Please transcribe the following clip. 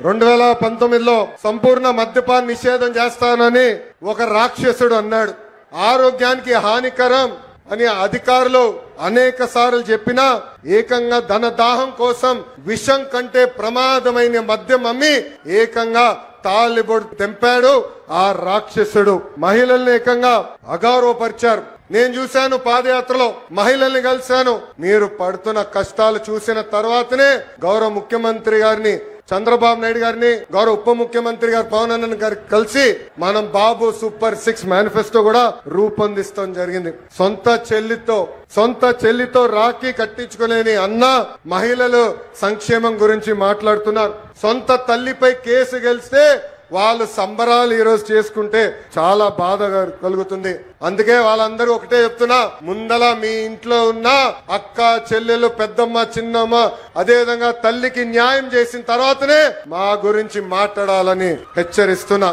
2019లో సంపూర్ణ మద్యపాన నిషేధం చేస్తానని ఒక రాక్షసుడు అన్నాడు. ఆరోగ్యానికి హానికరం అని అధికారులు అనేక సార్లు చెప్పినా ఏకంగా ధనదాహం కోసం విషం కంటే ప్రమాదమైన మద్యం అమ్మి ఏకంగా తాలిబొడు తెంపాడు ఆ రాక్షసుడు. మహిళల్ని ఏకంగా అగౌరవపరిచారు. నేను చూశాను, పాదయాత్రలో మహిళల్ని కలిశాను. మీరు పడుతున్న కష్టాలు చూసిన తర్వాతనే గౌరవ ముఖ్యమంత్రి గారిని చంద్రబాబు నాయుడు గారిని, గౌరవ ఉప ముఖ్యమంత్రి గారు పవన్ అన్న గారికి కలిసి మనం బాబు సూపర్ 6 మేనిఫెస్టో కూడా రూపొందిస్తాం జరిగింది. సొంత చెల్లితో రాఖీ కట్టించుకోలేని అన్న మహిళలు సంక్షేమం గురించి మాట్లాడుతున్నారు. సొంత తల్లిపై కేసు గెలిస్తే వాళ్ళు సంబరాలు ఈ రోజు చేసుకుంటే చాలా బాధ కలుగుతుంది. అందుకే వాళ్ళందరూ ఒకటే చెప్తున్నా, ముందల మీ ఇంట్లో ఉన్న అక్క, చెల్లెలు, పెద్దమ్మ, చిన్నమ్మ, అదే విధంగా తల్లికి న్యాయం చేసిన తర్వాతనే మా గురించి మాట్లాడాలని హెచ్చరిస్తున్నా.